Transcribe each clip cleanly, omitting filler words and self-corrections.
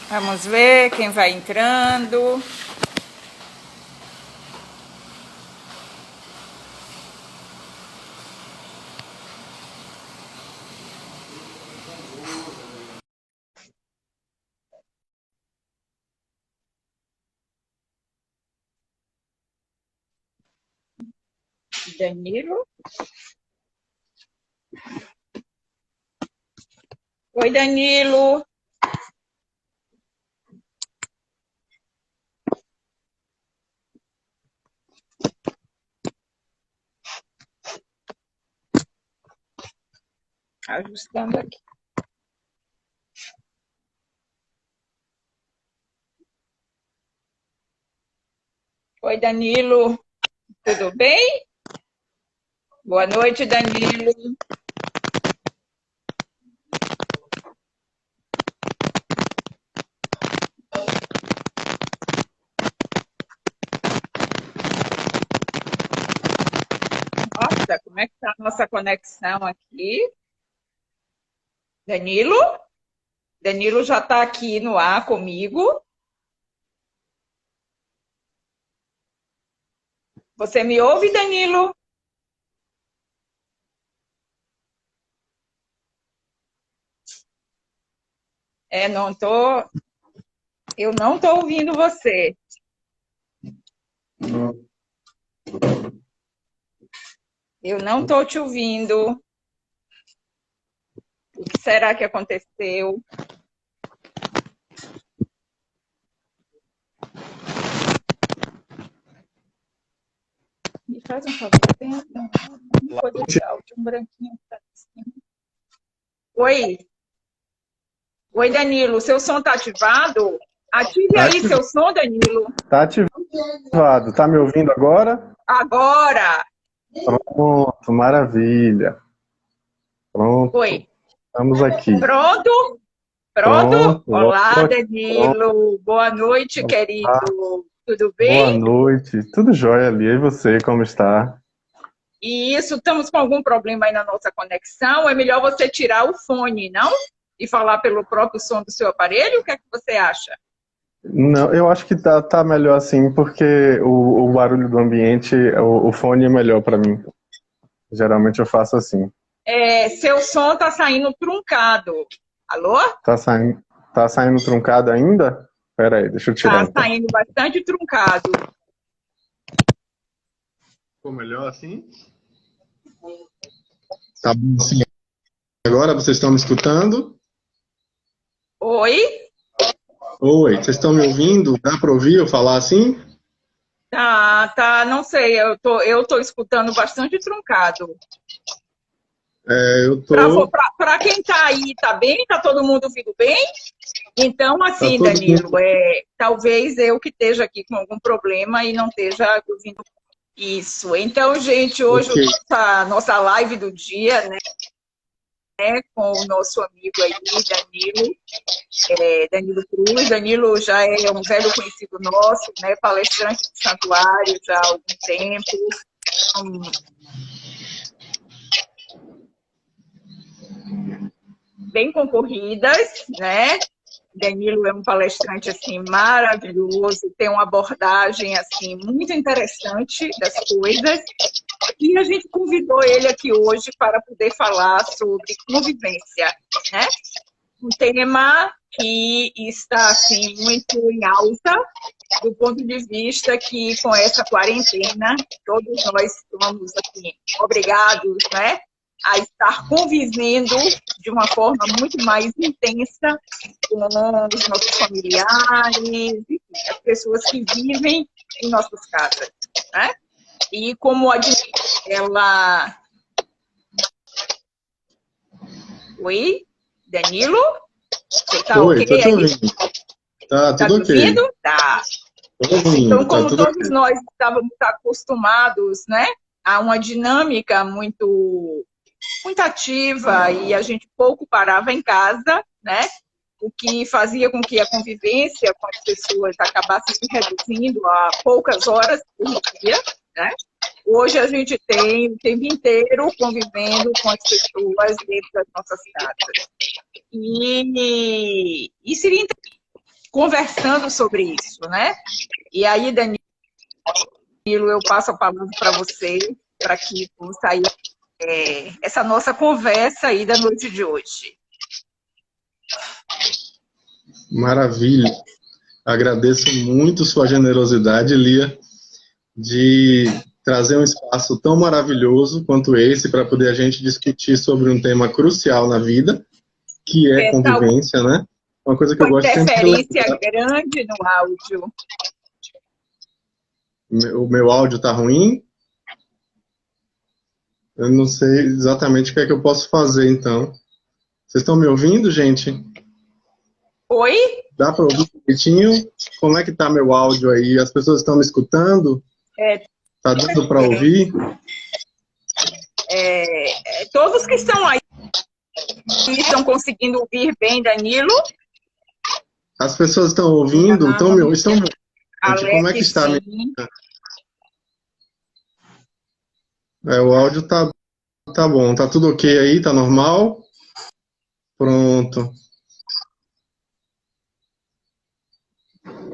Vamos ver quem vai entrando. Danilo. Oi, Danilo. Ajustando aqui. Oi, Danilo. Tudo bem? Boa noite, Danilo. Nossa, como é que está a nossa conexão aqui? Danilo? Danilo já está aqui no ar comigo. Você me ouve, Danilo? Eu não estou ouvindo você. Eu não estou te ouvindo. O que será que aconteceu? Me faz um favor, tem uma coisa de áudio, um branquinho que tá assim. Oi. Oi, Danilo, seu som está ativado? Ative aí seu som, Danilo. Está ativado. Está me ouvindo agora? Agora. Pronto, maravilha. Pronto. Oi. Estamos aqui. Pronto? Pronto? Olá, Pronto. Danilo. Boa noite, querido. Tudo bem? Boa noite. Tudo jóia ali. E você, como está? Isso, estamos com algum problema aí na nossa conexão. É melhor você tirar o fone, não? E falar pelo próprio som do seu aparelho? O que é que você acha? Não, eu acho que tá melhor assim, porque o barulho do ambiente, o fone é melhor para mim. Geralmente eu faço assim. Seu som está saindo truncado. Alô? Tá saindo truncado ainda? Espera aí, deixa eu tirar. Está saindo bastante truncado. Ficou melhor assim? Tá bom assim. Agora vocês estão me escutando? Oi? Oi, vocês estão me ouvindo? Dá para ouvir eu falar assim? Tá, não sei, eu tô escutando bastante truncado. Eu tô... Para quem tá aí, tá bem? Tá todo mundo ouvindo bem? Então, assim, Tá Danilo, talvez eu que esteja aqui com algum problema e não esteja ouvindo isso. Então, gente, hoje nossa live do dia, né, com o nosso amigo aí, Danilo Cruz. Danilo já é um velho conhecido nosso, né, palestrante do santuário já há algum tempo. Bem concorridas, né? Danilo é um palestrante assim maravilhoso, tem uma abordagem assim muito interessante das coisas. E a gente convidou ele aqui hoje para poder falar sobre convivência, né? Um tema que está assim muito em alta do ponto de vista que com essa quarentena todos nós estamos assim obrigados, né, a estar convivendo de uma forma muito mais intensa com os nossos familiares, enfim, as pessoas que vivem em nossas casas, né? E como ela... Oi, Danilo? Você tá Oi, ok aí? Tá tudo ok. Ouvindo? Tá. Então, como todos nós estávamos acostumados, né, a uma dinâmica muito ativa e a gente pouco parava em casa, né, o que fazia com que a convivência com as pessoas acabasse se reduzindo a poucas horas por dia, né? Hoje a gente tem o tempo inteiro convivendo com as pessoas dentro das nossas casas. E seria conversando sobre isso, né? E aí, Danilo, eu passo a palavra para você, para que possa aí essa nossa conversa aí da noite de hoje. Maravilha. Agradeço muito sua generosidade, Lia, de trazer um espaço tão maravilhoso quanto esse para poder a gente discutir sobre um tema crucial na vida, que é convivência, né? Uma coisa que eu gosto sempre de lembrar. Interferência grande no áudio. O meu áudio tá ruim? Eu não sei exatamente o que é que eu posso fazer, então. Vocês estão me ouvindo, gente? Oi? Dá para ouvir direitinho? Como é que tá meu áudio aí? As pessoas estão me escutando? Tá dando para ouvir? Todos que estão aí estão conseguindo ouvir bem, Danilo? As pessoas estão ouvindo? Estão me ouvindo? Como é que está? O áudio tá bom. Tá tudo ok aí? Tá normal? Pronto.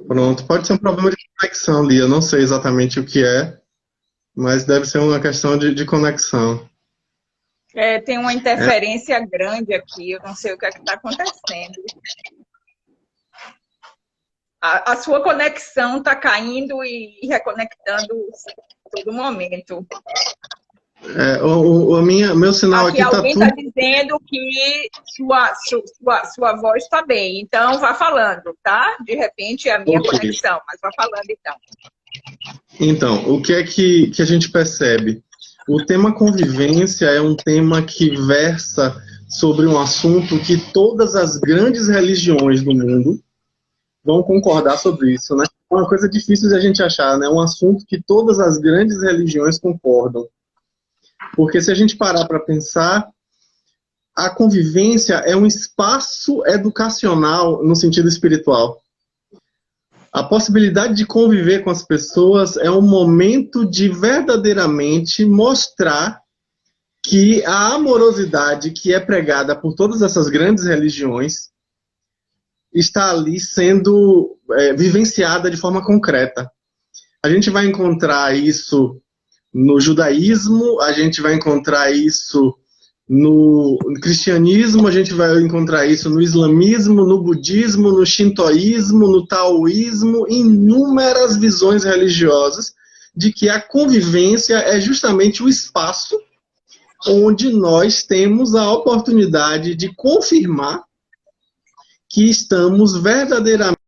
Pronto. Pode ser um problema de conexão, Lia. Eu não sei exatamente o que é, mas deve ser uma questão de conexão. Tem uma interferência grande aqui. Eu não sei o que é que está acontecendo. A sua conexão está caindo e reconectando a todo momento. Meu sinal aqui está tudo... Alguém está dizendo que sua voz está bem. Então, vá falando, tá? De repente, é a minha conexão, mas vá falando, então. Então, o que é que a gente percebe? O tema convivência é um tema que versa sobre um assunto que todas as grandes religiões do mundo vão concordar sobre isso, né? É uma coisa difícil de a gente achar, né? Um assunto que todas as grandes religiões concordam. Porque se a gente parar para pensar, a convivência é um espaço educacional no sentido espiritual. A possibilidade de conviver com as pessoas é um momento de verdadeiramente mostrar que a amorosidade que é pregada por todas essas grandes religiões está ali sendo vivenciada de forma concreta. A gente vai encontrar isso no judaísmo, a gente vai encontrar isso no cristianismo, a gente vai encontrar isso no islamismo, no budismo, no shintoísmo, no taoísmo, inúmeras visões religiosas de que a convivência é justamente o espaço onde nós temos a oportunidade de confirmar que estamos verdadeiramente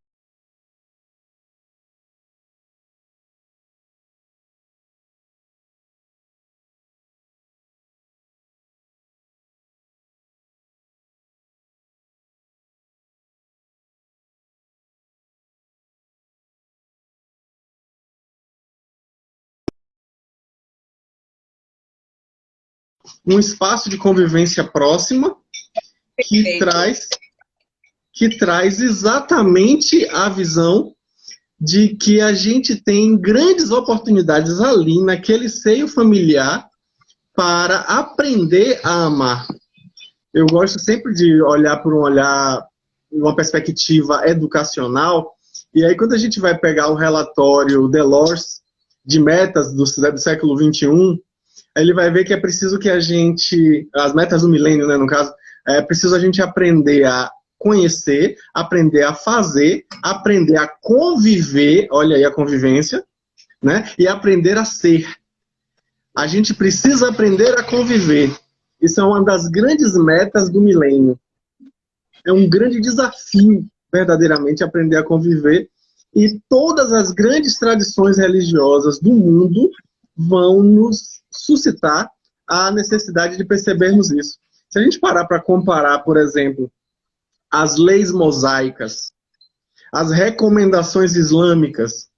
um espaço de convivência próxima que traz exatamente a visão de que a gente tem grandes oportunidades ali naquele seio familiar para aprender a amar. Eu gosto sempre de olhar por uma perspectiva educacional, e aí quando a gente vai pegar o relatório Delors de metas do século XXI, ele vai ver que é preciso que a gente, as metas do milênio, né, no caso, é preciso a gente aprender a conhecer, aprender a fazer, aprender a conviver, olha aí a convivência, né, e aprender a ser. A gente precisa aprender a conviver. Isso é uma das grandes metas do milênio. É um grande desafio, verdadeiramente, aprender a conviver. E todas as grandes tradições religiosas do mundo vão nos suscitar a necessidade de percebermos isso. Se a gente parar para comparar, por exemplo, as leis mosaicas, as recomendações islâmicas,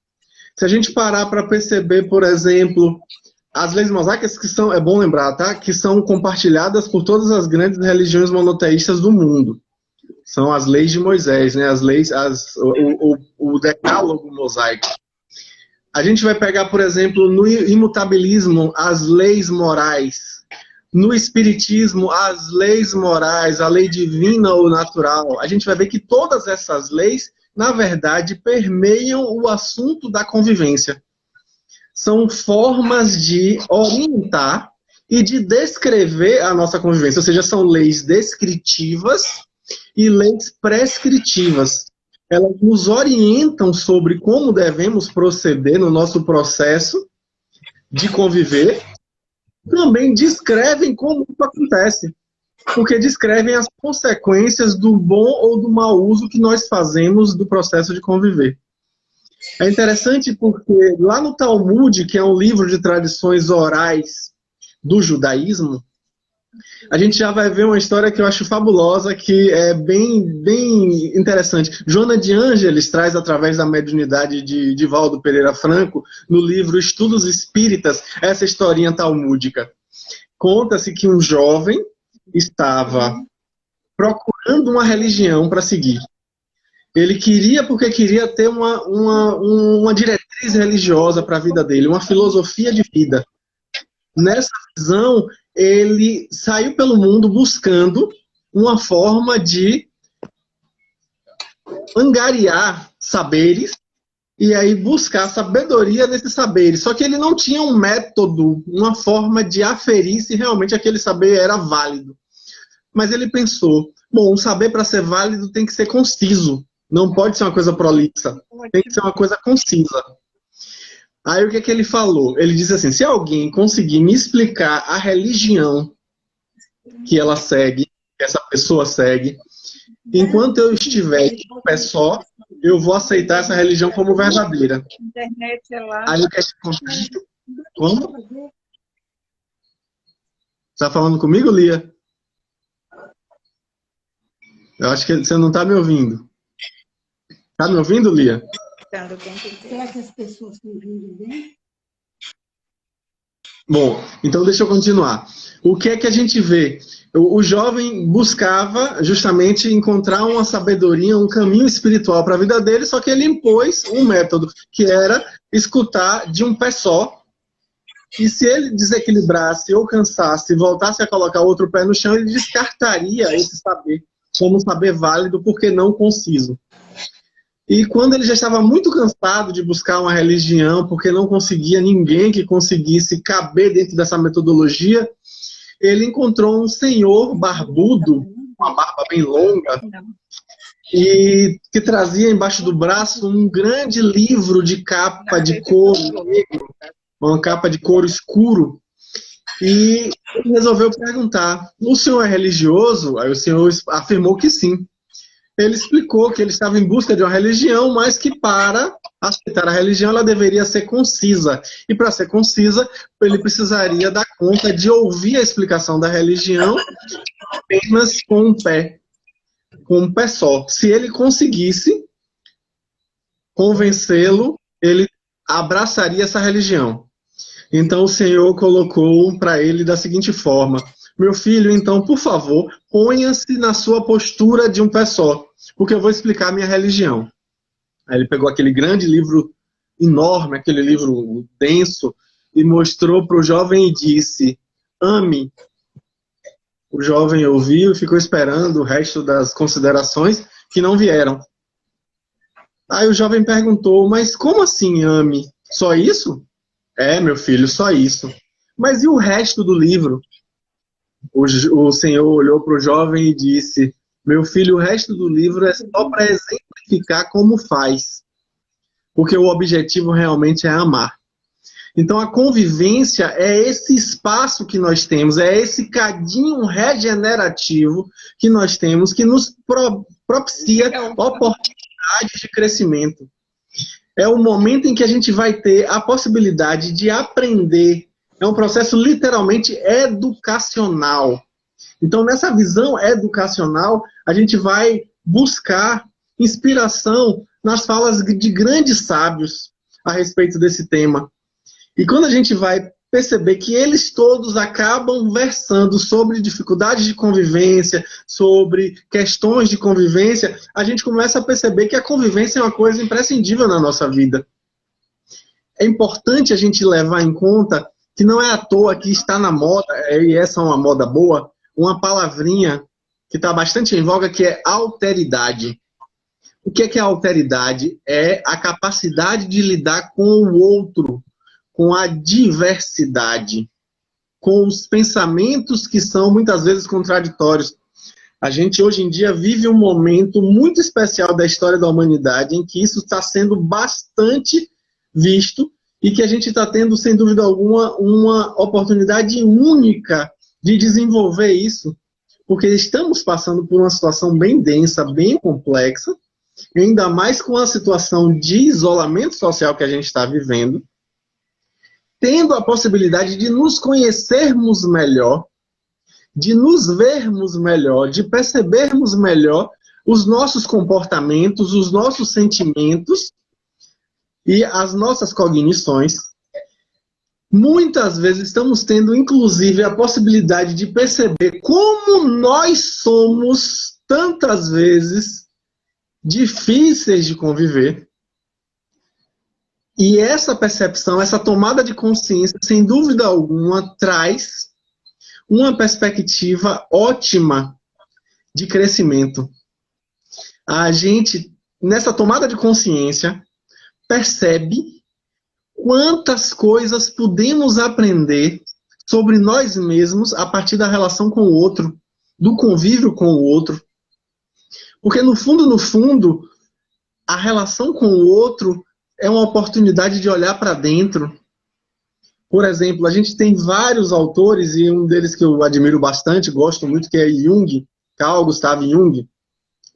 se a gente parar para perceber, por exemplo, as leis mosaicas, que são, é bom lembrar, tá? Que são compartilhadas por todas as grandes religiões monoteístas do mundo. São as leis de Moisés, né? As leis, o decálogo mosaico. A gente vai pegar, por exemplo, no imutabilismo, as leis morais. no Espiritismo, as leis morais, a lei divina ou natural, a gente vai ver que todas essas leis, na verdade, permeiam o assunto da convivência. São formas de orientar e de descrever a nossa convivência, ou seja, são leis descritivas e leis prescritivas. Elas nos orientam sobre como devemos proceder no nosso processo de conviver, também descrevem como isso acontece, porque descrevem as consequências do bom ou do mau uso que nós fazemos do processo de conviver. É interessante porque lá no Talmud, que é um livro de tradições orais do judaísmo, a gente já vai ver uma história que eu acho fabulosa, que é bem interessante. Joana de Ângeles traz, através da mediunidade de Divaldo Pereira Franco, no livro Estudos Espíritas, essa historinha talmúdica. Conta-se que um jovem estava procurando uma religião para seguir. Ele queria, porque queria ter uma diretriz religiosa para a vida dele, uma filosofia de vida. Nessa visão, ele saiu pelo mundo buscando uma forma de angariar saberes e aí buscar sabedoria nesses saberes. Só que ele não tinha um método, uma forma de aferir se realmente aquele saber era válido. Mas ele pensou, bom, um saber para ser válido tem que ser conciso. Não pode ser uma coisa prolixa. Tem que ser uma coisa concisa. Aí o que é que ele falou? Ele disse assim, se alguém conseguir me explicar a religião que ela segue, que essa pessoa segue, enquanto eu estiver de um pé só, eu vou aceitar essa religião como verdadeira. Aí o que é que aconteceu? Como? Está falando comigo, Lia? Eu acho que você não está me ouvindo. Está me ouvindo, Lia? Será que as pessoas estão ouvindo bem? Bom, então deixa eu continuar. O que é que a gente vê? O jovem buscava justamente encontrar uma sabedoria, um caminho espiritual para a vida dele, só que ele impôs um método, que era escutar de um pé só. E se ele desequilibrasse ou cansasse e voltasse a colocar outro pé no chão, ele descartaria esse saber como um saber válido, porque não conciso. E quando ele já estava muito cansado de buscar uma religião, porque não conseguia ninguém que conseguisse caber dentro dessa metodologia, ele encontrou um senhor barbudo, com uma barba bem longa, e que trazia embaixo do braço um grande livro de capa de couro negro, uma capa de couro escuro. E ele resolveu perguntar, o senhor é religioso? Aí o senhor afirmou que sim. Ele explicou que ele estava em busca de uma religião, mas que para aceitar a religião ela deveria ser concisa. E para ser concisa, ele precisaria dar conta de ouvir a explicação da religião apenas com um pé só. Se ele conseguisse convencê-lo, ele abraçaria essa religião. Então o Senhor colocou para ele da seguinte forma: meu filho, então, por favor, ponha-se na sua postura de um pé só, porque eu vou explicar a minha religião. Aí ele pegou aquele grande livro enorme, aquele livro denso, e mostrou para o jovem e disse, ame. O jovem ouviu e ficou esperando o resto das considerações que não vieram. Aí o jovem perguntou, mas como assim ame? Só isso? É, meu filho, só isso. Mas e o resto do livro? O Senhor olhou para o jovem e disse, meu filho, o resto do livro é só para exemplificar como faz. Porque o objetivo realmente é amar. Então a convivência é esse espaço que nós temos, é esse cadinho regenerativo que nós temos, que nos propicia oportunidades de crescimento. É o momento em que a gente vai ter a possibilidade de aprender. É um processo literalmente educacional. Então, nessa visão educacional, a gente vai buscar inspiração nas falas de grandes sábios a respeito desse tema. E quando a gente vai perceber que eles todos acabam versando sobre dificuldades de convivência, sobre questões de convivência, a gente começa a perceber que a convivência é uma coisa imprescindível na nossa vida. É importante a gente levar em conta que não é à toa que está na moda, e essa é uma moda boa, uma palavrinha que está bastante em voga, que é alteridade. O que é a alteridade? É a capacidade de lidar com o outro, com a diversidade, com os pensamentos que são muitas vezes contraditórios. A gente hoje em dia vive um momento muito especial da história da humanidade em que isso está sendo bastante visto e que a gente está tendo, sem dúvida alguma, uma oportunidade única de desenvolver isso, porque estamos passando por uma situação bem densa, bem complexa, ainda mais com a situação de isolamento social que a gente está vivendo, tendo a possibilidade de nos conhecermos melhor, de nos vermos melhor, de percebermos melhor os nossos comportamentos, os nossos sentimentos e as nossas cognições. Muitas vezes estamos tendo, inclusive, a possibilidade de perceber como nós somos, tantas vezes, difíceis de conviver. E essa percepção, essa tomada de consciência, sem dúvida alguma, traz uma perspectiva ótima de crescimento. A gente, nessa tomada de consciência, percebe quantas coisas podemos aprender sobre nós mesmos a partir da relação com o outro, do convívio com o outro. Porque, no fundo, a relação com o outro é uma oportunidade de olhar para dentro. Por exemplo, a gente tem vários autores, e um deles que eu admiro bastante, gosto muito, que é Jung, Carl Gustav Jung,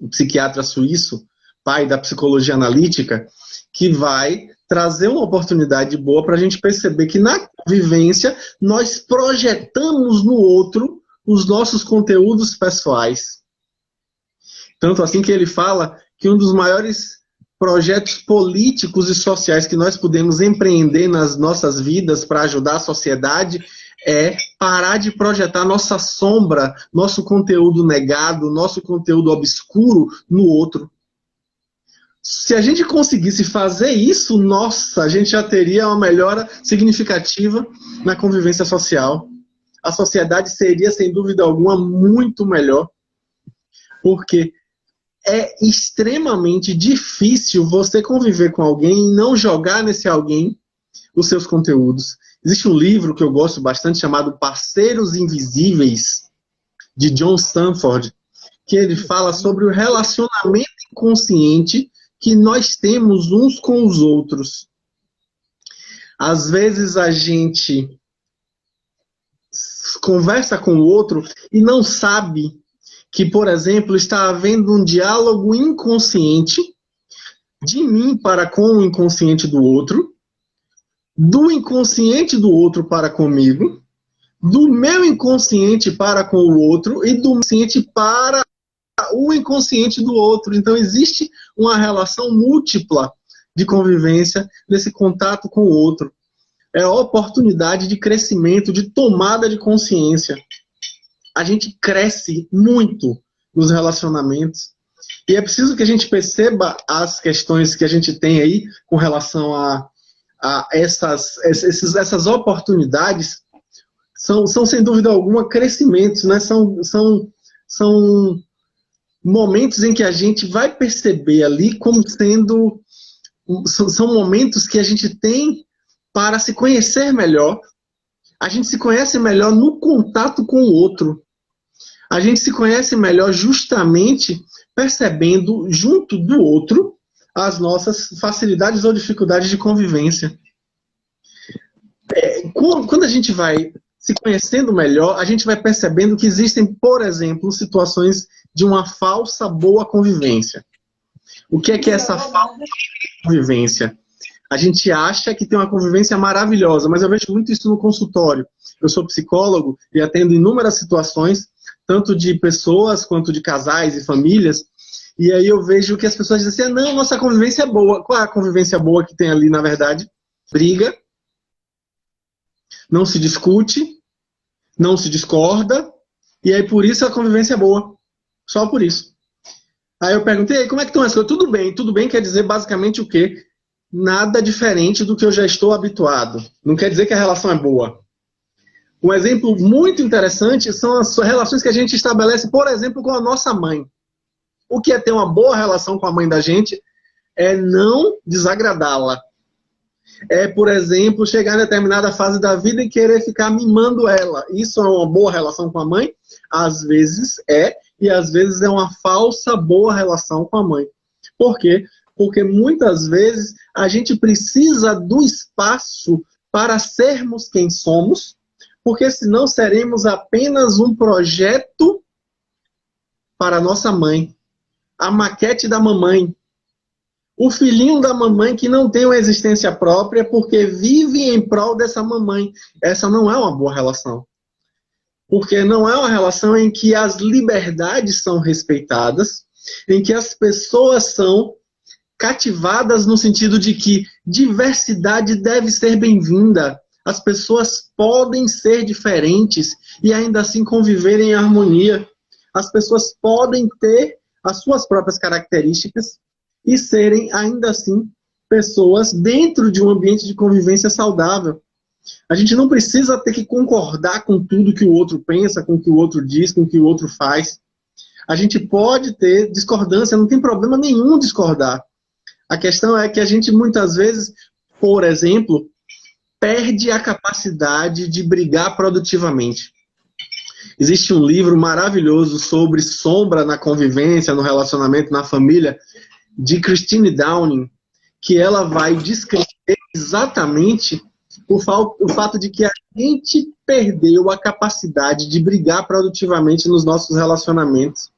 um psiquiatra suíço, pai da psicologia analítica, que vai trazer uma oportunidade boa para a gente perceber que na convivência nós projetamos no outro os nossos conteúdos pessoais. Tanto assim que ele fala que um dos maiores projetos políticos e sociais que nós podemos empreender nas nossas vidas para ajudar a sociedade é parar de projetar nossa sombra, nosso conteúdo negado, nosso conteúdo obscuro no outro. Se a gente conseguisse fazer isso, nossa, a gente já teria uma melhora significativa na convivência social. A sociedade seria, sem dúvida alguma, muito melhor, porque é extremamente difícil você conviver com alguém e não jogar nesse alguém os seus conteúdos. Existe um livro que eu gosto bastante chamado Parceiros Invisíveis, de John Stanford, que ele fala sobre o relacionamento inconsciente que nós temos uns com os outros. Às vezes a gente conversa com o outro e não sabe que, por exemplo, está havendo um diálogo inconsciente de mim para com o inconsciente do outro, do inconsciente do outro para comigo, do meu inconsciente para com o outro e do inconsciente para o inconsciente do outro. Então existe uma relação múltipla de convivência nesse contato com o outro. É a oportunidade de crescimento, de tomada de consciência. A gente cresce muito nos relacionamentos e é preciso que a gente perceba as questões que a gente tem aí com relação a essas oportunidades. São sem dúvida alguma crescimentos, né? São momentos em que a gente vai perceber ali como sendo... São momentos que a gente tem para se conhecer melhor. A gente se conhece melhor no contato com o outro. A gente se conhece melhor justamente percebendo junto do outro as nossas facilidades ou dificuldades de convivência. Quando a gente vai se conhecendo melhor, a gente vai percebendo que existem, por exemplo, situações de uma falsa boa convivência. O que é essa falsa convivência? A gente acha que tem uma convivência maravilhosa, mas eu vejo muito isso no consultório. Eu sou psicólogo e atendo inúmeras situações, tanto de pessoas quanto de casais e famílias, e aí eu vejo que as pessoas dizem assim, não, nossa convivência é boa. Qual é a convivência boa que tem ali, na verdade? Briga, não se discute, não se discorda, e aí por isso a convivência é boa. Só por isso. Aí eu perguntei, como é que estão as coisas? Tudo bem quer dizer basicamente o quê? Nada diferente do que eu já estou habituado. Não quer dizer que a relação é boa. Um exemplo muito interessante são as relações que a gente estabelece, por exemplo, com a nossa mãe. O que é ter uma boa relação com a mãe da gente é não desagradá-la. É, por exemplo, chegar em determinada fase da vida e querer ficar mimando ela. Isso é uma boa relação com a mãe? Às vezes é, e às vezes é uma falsa boa relação com a mãe. Por quê? Porque muitas vezes a gente precisa do espaço para sermos quem somos, porque senão seremos apenas um projeto para a nossa mãe, a maquete da mamãe, o filhinho da mamãe que não tem uma existência própria porque vive em prol dessa mamãe. Essa não é uma boa relação. Porque não é uma relação em que as liberdades são respeitadas, em que as pessoas são cativadas no sentido de que diversidade deve ser bem-vinda. As pessoas podem ser diferentes e ainda assim conviver em harmonia. As pessoas podem ter as suas próprias características e serem, ainda assim, pessoas dentro de um ambiente de convivência saudável. A gente não precisa ter que concordar com tudo que o outro pensa, com o que o outro diz, com o que o outro faz. A gente pode ter discordância, não tem problema nenhum discordar. A questão é que a gente, muitas vezes, por exemplo, perde a capacidade de brigar produtivamente. Existe um livro maravilhoso sobre sombra na convivência, no relacionamento, na família, de Christine Downing, que ela vai descrever exatamente o fato de que a gente perdeu a capacidade de brigar produtivamente nos nossos relacionamentos.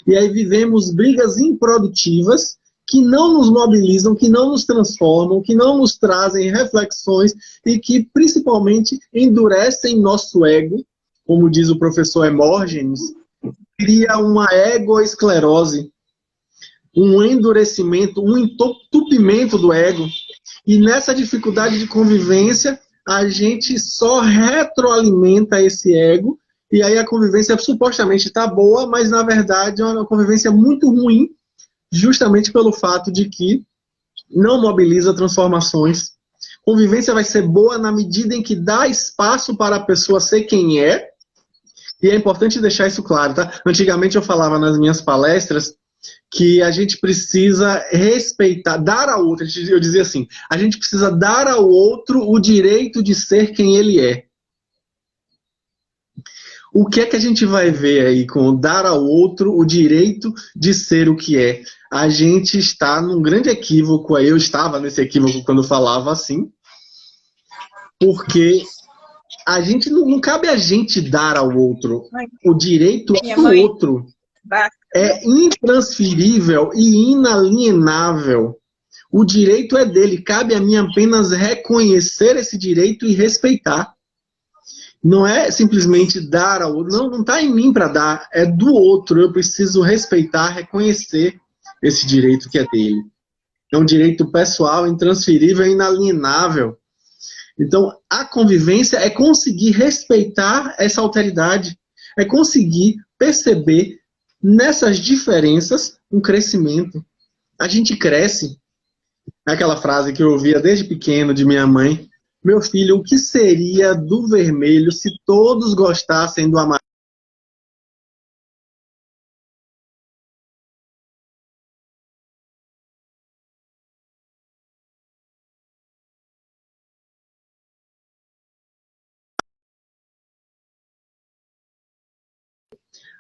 E aí vivemos brigas improdutivas que não nos mobilizam, que não nos transformam, que não nos trazem reflexões e que principalmente endurecem nosso ego, como diz o professor Hermógenes, cria uma egoesclerose, um endurecimento, um entupimento do ego. E nessa dificuldade de convivência, a gente só retroalimenta esse ego, e aí a convivência supostamente está boa, mas na verdade é uma convivência muito ruim, justamente pelo fato de que não mobiliza transformações. Convivência vai ser boa na medida em que dá espaço para a pessoa ser quem é, e é importante deixar isso claro, tá? Antigamente eu falava nas minhas palestras que a gente precisa respeitar, dar ao outro, eu dizia assim, a gente precisa dar ao outro o direito de ser quem ele é. O que é que a gente vai ver aí com dar ao outro o direito de ser o que é? A gente está num grande equívoco, eu estava nesse equívoco quando falava assim, porque a gente não cabe a gente dar ao outro o direito ao outro. É intransferível e inalienável. O direito é dele, cabe a mim apenas reconhecer esse direito e respeitar. Não é simplesmente dar ao outro, não está em mim para dar, é do outro. Eu preciso respeitar, reconhecer esse direito que é dele. É um direito pessoal, intransferível e inalienável. Então, a convivência é conseguir respeitar essa alteridade, é conseguir perceber nessas diferenças um crescimento. A gente cresce. É aquela frase que eu ouvia desde pequeno de minha mãe: meu filho, o que seria do vermelho se todos gostassem do amarelo?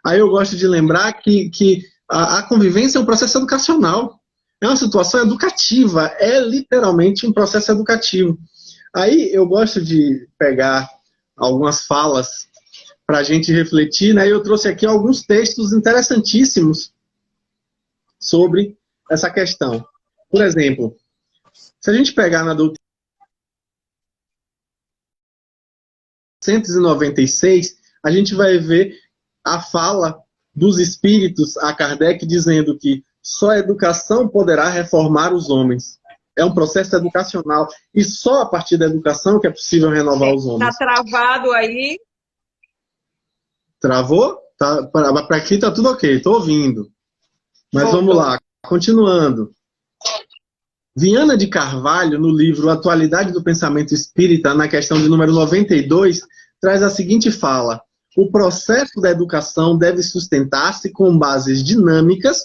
Aí eu gosto de lembrar que a convivência é um processo educacional. É uma situação educativa, é literalmente um processo educativo. Aí eu gosto de pegar algumas falas para a gente refletir, né? Eu trouxe aqui alguns textos interessantíssimos sobre essa questão. Por exemplo, se a gente pegar na doutrina 196, a gente vai ver a fala dos espíritos a Kardec dizendo que só a educação poderá reformar os homens. É um processo educacional. E só a partir da educação que é possível renovar os homens. Está travado aí? Travou? Tá, para aqui está tudo ok, estou ouvindo. Mas voltou. Vamos lá, continuando. Viana de Carvalho, no livro Atualidade do Pensamento Espírita, na questão de número 92, traz a seguinte fala: o processo da educação deve sustentar-se com bases dinâmicas,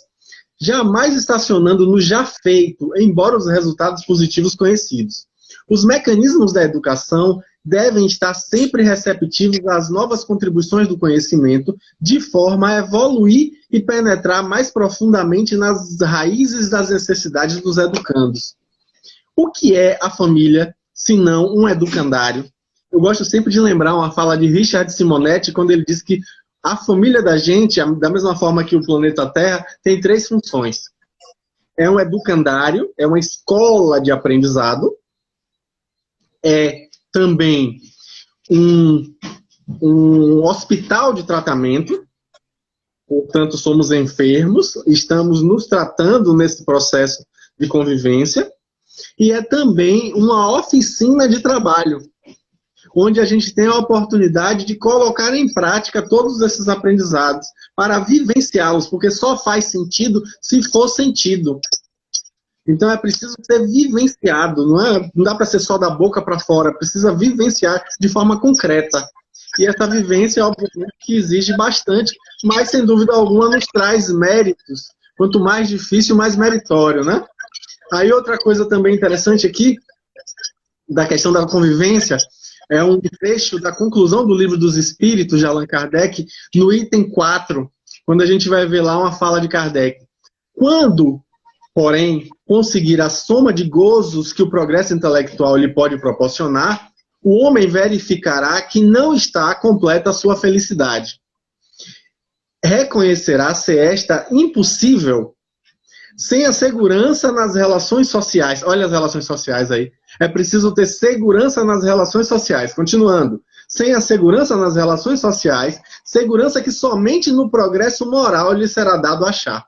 jamais estacionando no já feito, embora os resultados positivos conhecidos. Os mecanismos da educação devem estar sempre receptivos às novas contribuições do conhecimento, de forma a evoluir e penetrar mais profundamente nas raízes das necessidades dos educandos. O que é a família, se não um educandário? Eu gosto sempre de lembrar uma fala de Richard Simonetti, quando ele diz que a família da gente, da mesma forma que o planeta Terra, tem 3 funções. É um educandário, é uma escola de aprendizado, é também um hospital de tratamento, portanto somos enfermos, estamos nos tratando nesse processo de convivência, e é também uma oficina de trabalho, onde a gente tem a oportunidade de colocar em prática todos esses aprendizados, para vivenciá-los, porque só faz sentido se for sentido. Então é preciso ser vivenciado, não dá para ser só da boca para fora, precisa vivenciar de forma concreta. E essa vivência, obviamente, que exige bastante, mas sem dúvida alguma nos traz méritos. Quanto mais difícil, mais meritório, né? Aí outra coisa também interessante aqui, da questão da convivência, é um trecho da conclusão do Livro dos Espíritos, de Allan Kardec, no item 4, quando a gente vai ver lá uma fala de Kardec. Quando, porém, conseguir a soma de gozos que o progresso intelectual lhe pode proporcionar, o homem verificará que não está completa a sua felicidade. Reconhecerá ser esta impossível sem a segurança nas relações sociais. Olha as relações sociais aí. É preciso ter segurança nas relações sociais. Continuando. Sem a segurança nas relações sociais, segurança que somente no progresso moral lhe será dado achar.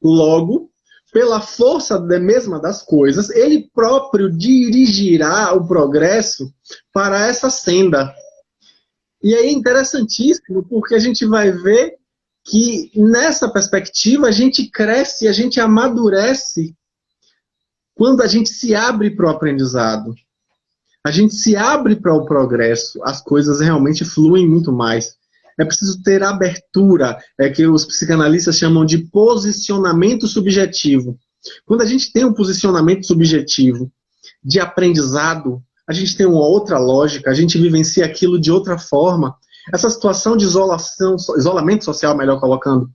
Logo, pela força mesma das coisas, ele próprio dirigirá o progresso para essa senda. E aí é interessantíssimo, porque a gente vai ver que nessa perspectiva a gente cresce, a gente amadurece quando a gente se abre para o aprendizado. A gente se abre para o progresso, as coisas realmente fluem muito mais. É preciso ter abertura, é que os psicanalistas chamam de posicionamento subjetivo. Quando a gente tem um posicionamento subjetivo de aprendizado, a gente tem uma outra lógica, a gente vivencia aquilo de outra forma. Essa situação de isolamento social, melhor colocando,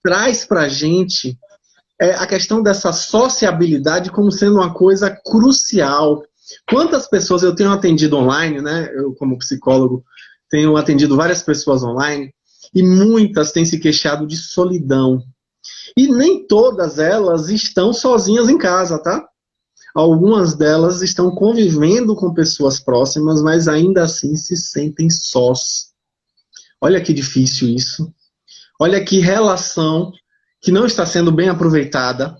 traz para a gente a questão dessa sociabilidade como sendo uma coisa crucial. Quantas pessoas eu tenho atendido online, né? Eu, como psicólogo, tenho atendido várias pessoas online, e muitas têm se queixado de solidão. E nem todas elas estão sozinhas em casa, tá? Algumas delas estão convivendo com pessoas próximas, mas ainda assim se sentem sós. Olha que difícil isso. Olha que relação que não está sendo bem aproveitada.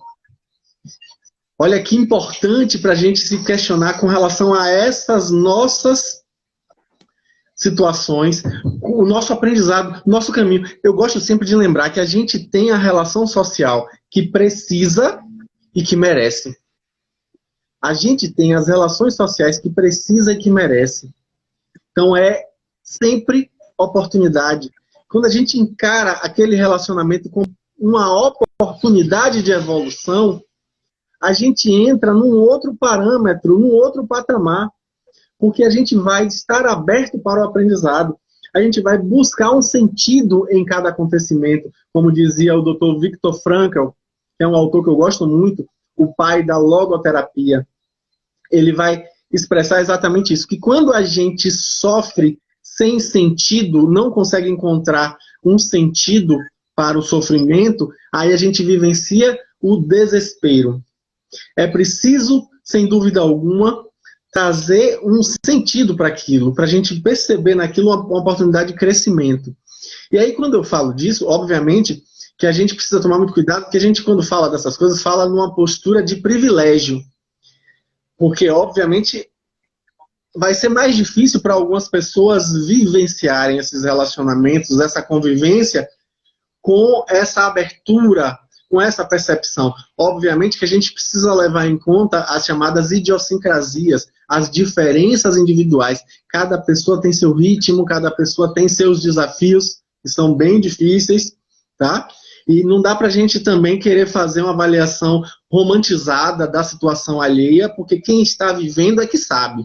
Olha que importante para a gente se questionar com relação a essas nossas situações, o nosso aprendizado, nosso caminho. Eu gosto sempre de lembrar que a gente tem a relação social que precisa e que merece. A gente tem as relações sociais que precisa e que merece. Então é sempre oportunidade. Quando a gente encara aquele relacionamento com uma oportunidade de evolução, a gente entra num outro parâmetro, num outro patamar, porque a gente vai estar aberto para o aprendizado. A gente vai buscar um sentido em cada acontecimento. Como dizia o Dr. Viktor Frankl, que é um autor que eu gosto muito, o pai da logoterapia. Ele vai expressar exatamente isso, que quando a gente sofre sem sentido, não consegue encontrar um sentido para o sofrimento, aí a gente vivencia o desespero. É preciso, sem dúvida alguma, trazer um sentido para aquilo, para a gente perceber naquilo uma oportunidade de crescimento. E aí, quando eu falo disso, obviamente, que a gente precisa tomar muito cuidado, porque a gente, quando fala dessas coisas, fala numa postura de privilégio. Porque, obviamente, vai ser mais difícil para algumas pessoas vivenciarem esses relacionamentos, essa convivência, com essa abertura, com essa percepção. Obviamente que a gente precisa levar em conta as chamadas idiosincrasias, as diferenças individuais. Cada pessoa tem seu ritmo, cada pessoa tem seus desafios, que são bem difíceis, tá? E não dá para a gente também querer fazer uma avaliação romantizada da situação alheia, porque quem está vivendo é que sabe.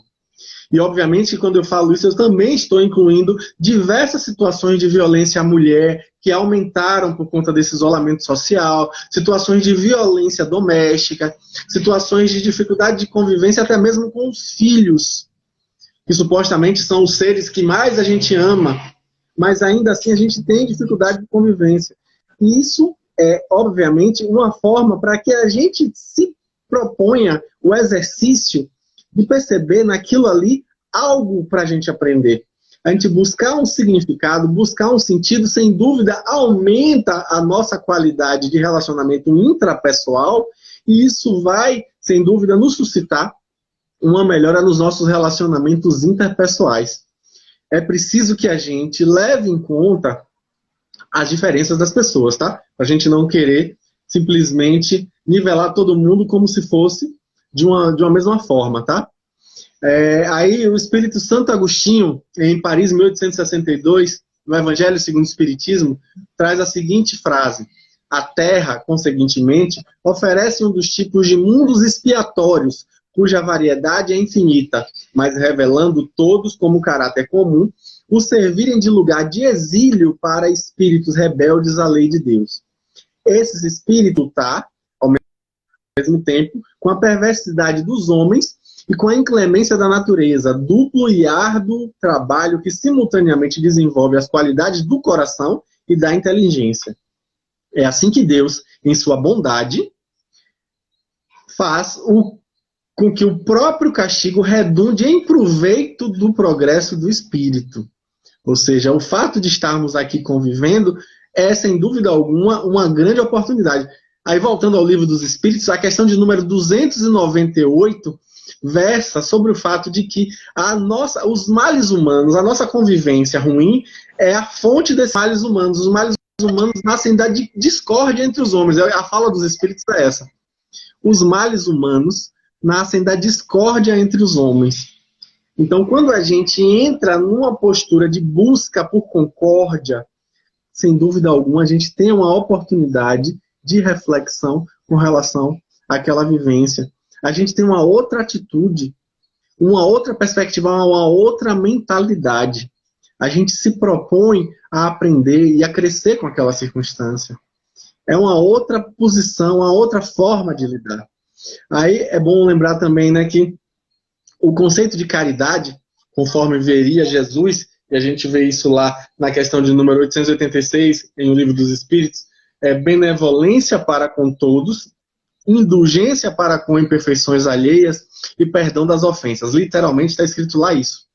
E, obviamente, quando eu falo isso, eu também estou incluindo diversas situações de violência à mulher que aumentaram por conta desse isolamento social, situações de violência doméstica, situações de dificuldade de convivência até mesmo com os filhos, que supostamente são os seres que mais a gente ama, mas ainda assim a gente tem dificuldade de convivência. E isso é, obviamente, uma forma para que a gente se proponha o exercício de perceber naquilo ali algo para a gente aprender. A gente buscar um significado, buscar um sentido, sem dúvida, aumenta a nossa qualidade de relacionamento intrapessoal e isso vai, sem dúvida, nos suscitar uma melhora nos nossos relacionamentos interpessoais. É preciso que a gente leve em conta as diferenças das pessoas, tá? Para a gente não querer simplesmente nivelar todo mundo como se fosse de uma mesma forma, tá? Aí o Espírito Santo Agostinho, em Paris, 1862, no Evangelho segundo o Espiritismo, traz a seguinte frase: a Terra, conseguintemente, oferece um dos tipos de mundos expiatórios, cuja variedade é infinita, mas revelando todos como caráter comum, o servirem de lugar de exílio para espíritos rebeldes à lei de Deus. Esses espíritos ao mesmo tempo, com a perversidade dos homens e com a inclemência da natureza, duplo e árduo trabalho que simultaneamente desenvolve as qualidades do coração e da inteligência. É assim que Deus, em sua bondade, faz com que o próprio castigo redunde em proveito do progresso do espírito. Ou seja, o fato de estarmos aqui convivendo é, sem dúvida alguma, uma grande oportunidade. Aí, voltando ao Livro dos Espíritos, a questão de número 298 versa sobre o fato de que os males humanos, a nossa convivência ruim, é a fonte desses males humanos. Os males humanos nascem da discórdia entre os homens. A fala dos Espíritos é essa. Os males humanos nascem da discórdia entre os homens. Então, quando a gente entra numa postura de busca por concórdia, sem dúvida alguma, a gente tem uma oportunidade de reflexão com relação àquela vivência. A gente tem uma outra atitude, uma outra perspectiva, uma outra mentalidade. A gente se propõe a aprender e a crescer com aquela circunstância. É uma outra posição, uma outra forma de lidar. Aí é bom lembrar também, né, que o conceito de caridade, conforme veria Jesus, e a gente vê isso lá na questão de número 886, em O Livro dos Espíritos, é benevolência para com todos, indulgência para com imperfeições alheias e perdão das ofensas. Literalmente está escrito lá isso.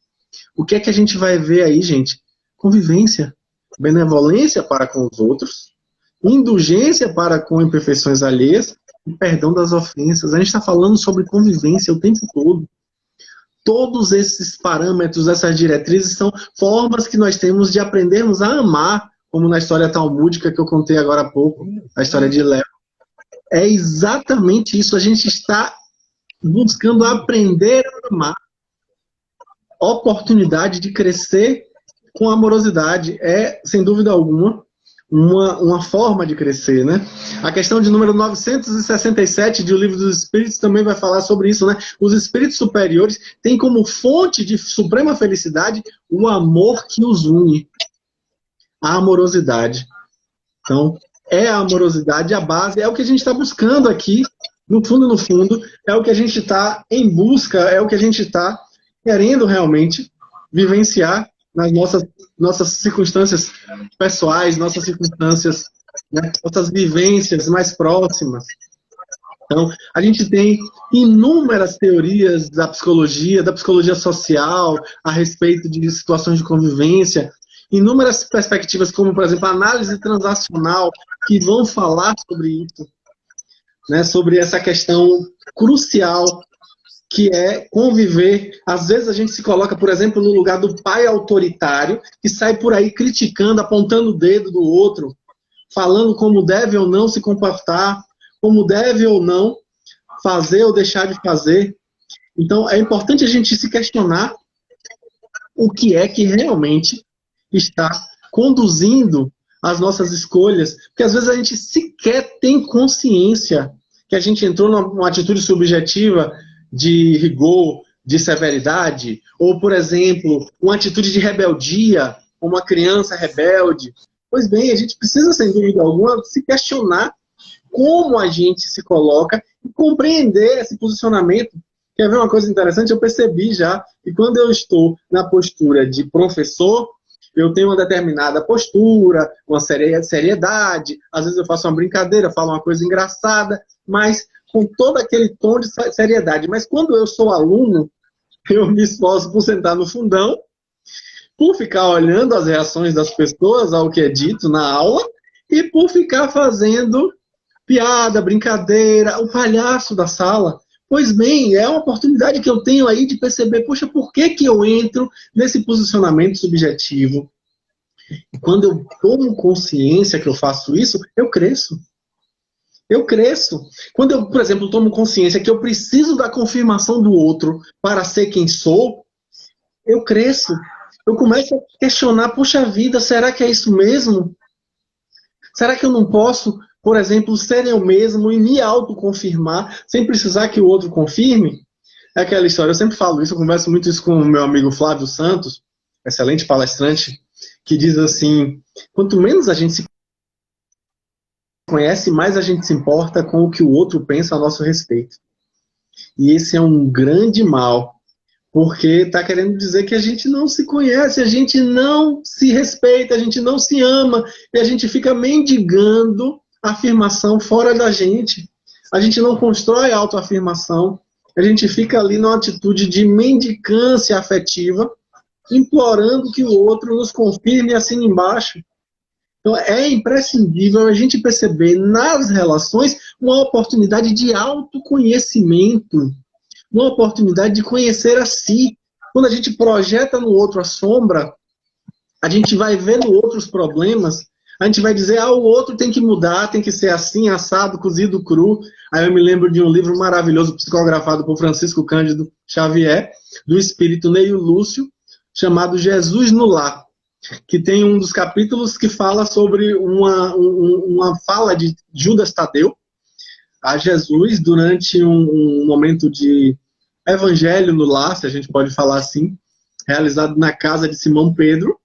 O que é que a gente vai ver aí, gente? Convivência, benevolência para com os outros, indulgência para com imperfeições alheias e perdão das ofensas. A gente está falando sobre convivência o tempo todo. Todos esses parâmetros, essas diretrizes, são formas que nós temos de aprendermos a amar, como na história talmúdica que eu contei agora há pouco, a história de Léo. É exatamente isso, a gente está buscando aprender a amar. Oportunidade de crescer com amorosidade é, sem dúvida alguma, uma forma de crescer, né? A questão de número 967 de O Livro dos Espíritos também vai falar sobre isso, né? Os espíritos superiores têm como fonte de suprema felicidade o amor que os une. A amorosidade. Então, é a amorosidade a base, é o que a gente está buscando aqui, no fundo, é o que a gente está em busca, é o que a gente está querendo realmente vivenciar nas nossas circunstâncias pessoais, nossas circunstâncias, né, nossas vivências mais próximas. Então, a gente tem inúmeras teorias da psicologia social, a respeito de situações de convivência, inúmeras perspectivas, como, por exemplo, a análise transacional, que vão falar sobre isso, né, sobre essa questão crucial que é conviver. Às vezes a gente se coloca, por exemplo, no lugar do pai autoritário, que sai por aí criticando, apontando o dedo do outro, falando como deve ou não se comportar, como deve ou não fazer ou deixar de fazer. Então, é importante a gente se questionar o que é que realmente está conduzindo as nossas escolhas, porque às vezes a gente sequer tem consciência que a gente entrou numa atitude subjetiva de rigor, de severidade, ou, por exemplo, uma atitude de rebeldia, uma criança rebelde. Pois bem, a gente precisa, sem dúvida alguma, se questionar como a gente se coloca e compreender esse posicionamento. Quer ver uma coisa interessante? Eu percebi já que quando eu estou na postura de professor, eu tenho uma determinada postura, uma seriedade, às vezes eu faço uma brincadeira, falo uma coisa engraçada, mas com todo aquele tom de seriedade. Mas quando eu sou aluno, eu me esforço por sentar no fundão, por ficar olhando as reações das pessoas ao que é dito na aula e por ficar fazendo piada, brincadeira, o palhaço da sala. Pois bem, é uma oportunidade que eu tenho aí de perceber, poxa, por que que eu entro nesse posicionamento subjetivo? E quando eu tomo consciência que eu faço isso, eu cresço. Eu cresço. Quando eu, por exemplo, tomo consciência que eu preciso da confirmação do outro para ser quem sou, eu cresço. Eu começo a questionar, puxa vida, será que é isso mesmo? Será que eu não posso, por exemplo, ser eu mesmo e me autoconfirmar sem precisar que o outro confirme? É aquela história, eu sempre falo isso, eu converso muito isso com o meu amigo Flávio Santos, excelente palestrante, que diz assim, quanto menos a gente se conhece, mais a gente se importa com o que o outro pensa a nosso respeito. E esse é um grande mal, porque está querendo dizer que a gente não se conhece, a gente não se respeita, a gente não se ama, e a gente fica mendigando afirmação fora da gente. A gente não constrói autoafirmação, a gente fica ali numa atitude de mendicância afetiva, implorando que o outro nos confirme e assine embaixo. Então é imprescindível a gente perceber nas relações uma oportunidade de autoconhecimento, uma oportunidade de conhecer a si. Quando a gente projeta no outro a sombra, a gente vai ver no outro os problemas, a gente vai dizer, o outro tem que mudar, tem que ser assim, assado, cozido, cru. Aí eu me lembro de um livro maravilhoso, psicografado por Francisco Cândido Xavier, do espírito Neio Lúcio, chamado Jesus no Lar, que tem um dos capítulos que fala sobre uma fala de Judas Tadeu a Jesus durante um momento de evangelho no lar, se a gente pode falar assim, realizado na casa de Simão Pedro,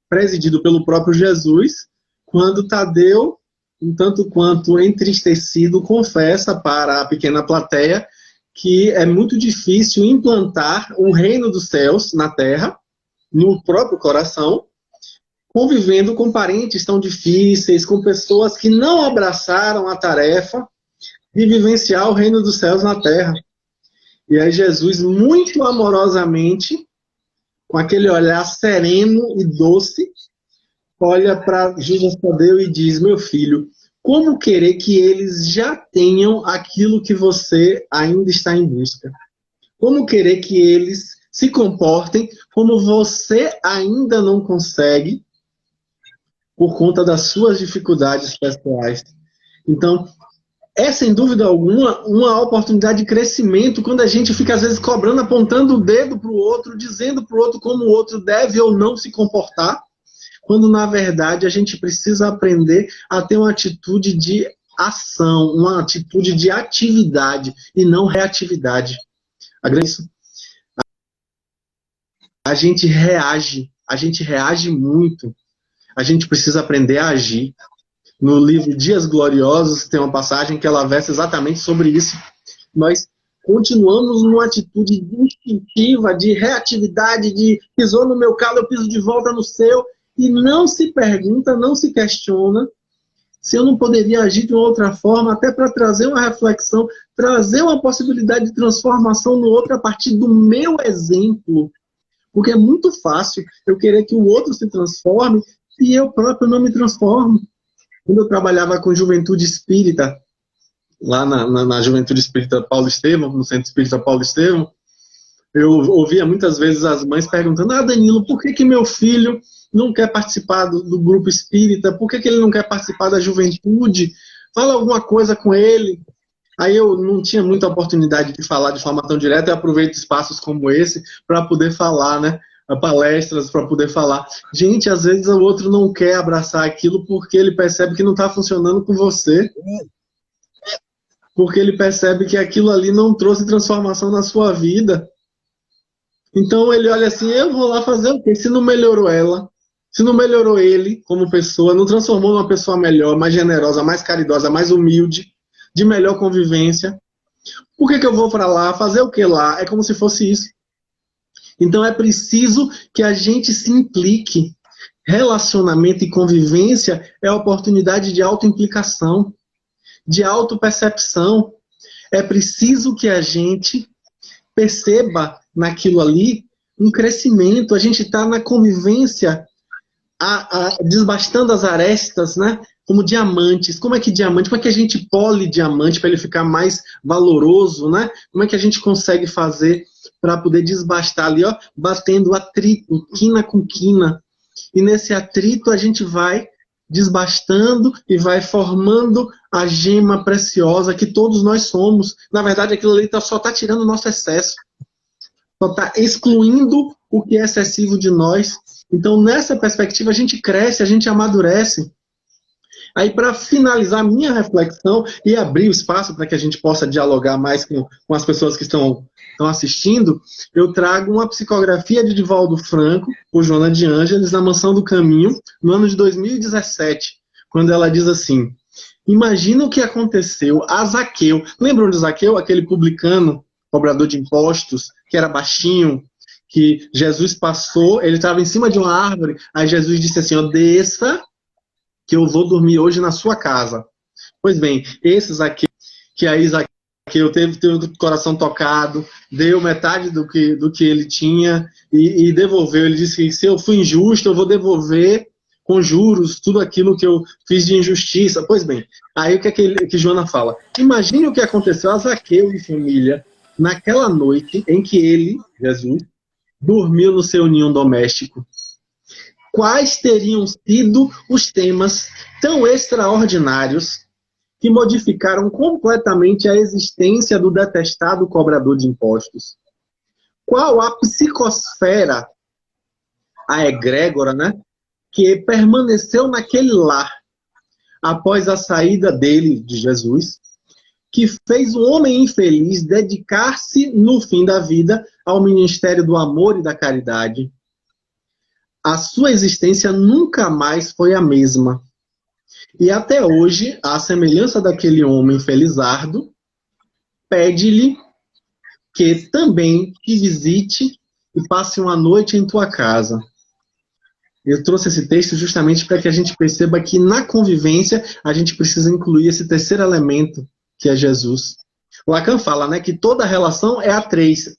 presidido pelo próprio Jesus, quando Tadeu, um tanto quanto entristecido, confessa para a pequena plateia que é muito difícil implantar um reino dos céus na terra, no próprio coração, convivendo com parentes tão difíceis, com pessoas que não abraçaram a tarefa de vivenciar o reino dos céus na terra. E aí Jesus, muito amorosamente, com aquele olhar sereno e doce, olha para Judas Tadeu e diz, meu filho, como querer que eles já tenham aquilo que você ainda está em busca? Como querer que eles se comportem como você ainda não consegue por conta das suas dificuldades pessoais? Então, é sem dúvida alguma uma oportunidade de crescimento quando a gente fica às vezes cobrando, apontando o dedo para o outro, dizendo para o outro como o outro deve ou não se comportar, quando na verdade a gente precisa aprender a ter uma atitude de ação, uma atitude de atividade e não reatividade. A gente reage muito. A gente precisa aprender a agir. No livro Dias Gloriosos tem uma passagem que ela versa exatamente sobre isso. Nós continuamos numa atitude instintiva, de reatividade, de pisou no meu calo, eu piso de volta no seu, e não se pergunta, não se questiona se eu não poderia agir de uma outra forma, até para trazer uma reflexão, trazer uma possibilidade de transformação no outro a partir do meu exemplo. Porque é muito fácil eu querer que o outro se transforme e eu próprio não me transformo. Quando eu trabalhava com juventude espírita, lá na juventude espírita Paulo Estevão, no Centro Espírita Paulo Estevão, eu ouvia muitas vezes as mães perguntando, Danilo, por que meu filho não quer participar do grupo espírita? Por que ele não quer participar da juventude? Fala alguma coisa com ele. Aí eu não tinha muita oportunidade de falar de forma tão direta, eu aproveito espaços como esse para poder falar, né? Palestras para poder falar. Gente, às vezes o outro não quer abraçar aquilo porque ele percebe que não está funcionando com você. Porque ele percebe que aquilo ali não trouxe transformação na sua vida. Então ele olha assim, eu vou lá fazer o quê? Se não melhorou ela, se não melhorou ele como pessoa, não transformou numa pessoa melhor, mais generosa, mais caridosa, mais humilde, de melhor convivência, por que eu vou para lá? Fazer o que lá? É como se fosse isso. Então é preciso que a gente se implique. Relacionamento e convivência é a oportunidade de autoimplicação, de autopercepção. É preciso que a gente perceba naquilo ali um crescimento. A gente está na convivência, desbastando as arestas, né? Como diamantes. Como é que diamante? Como é que a gente pole diamante para ele ficar mais valoroso, né? Como é que a gente consegue fazer para poder desbastar ali, ó, batendo atrito, quina com quina. E nesse atrito a gente vai desbastando e vai formando a gema preciosa que todos nós somos. Na verdade, aquilo ali só está tirando o nosso excesso. Só está excluindo o que é excessivo de nós. Então, nessa perspectiva, a gente cresce, a gente amadurece. Aí, para finalizar a minha reflexão e abrir o espaço para que a gente possa dialogar mais com as pessoas que estão assistindo, eu trago uma psicografia de Divaldo Franco, por Joana de Ângeles, na Mansão do Caminho, no ano de 2017, quando ela diz assim: imagina o que aconteceu a Zaqueu. Lembram de Zaqueu, aquele publicano, cobrador de impostos, que era baixinho, que Jesus passou, ele estava em cima de uma árvore, aí Jesus disse assim, ó, desça, que eu vou dormir hoje na sua casa. Pois bem, esse Zaqueu, que aí Zaqueu teve o coração tocado, deu metade do que ele tinha e devolveu. Ele disse que se eu fui injusto, eu vou devolver com juros tudo aquilo que eu fiz de injustiça. Pois bem, aí o que Joana fala? Imagine o que aconteceu a Zaqueu e família naquela noite em que ele, Jesus, dormiu no seu ninho doméstico. Quais teriam sido os temas tão extraordinários que modificaram completamente a existência do detestado cobrador de impostos? Qual a psicosfera, a egrégora, né, que permaneceu naquele lar após a saída dele, de Jesus, que fez o homem infeliz dedicar-se, no fim da vida, ao ministério do amor e da caridade? A sua existência nunca mais foi a mesma. E até hoje, à semelhança daquele homem felizardo, pede-lhe que também te visite e passe uma noite em tua casa. Eu trouxe esse texto justamente para que a gente perceba que na convivência a gente precisa incluir esse terceiro elemento, que é Jesus. Lacan fala, né, que toda relação é a três.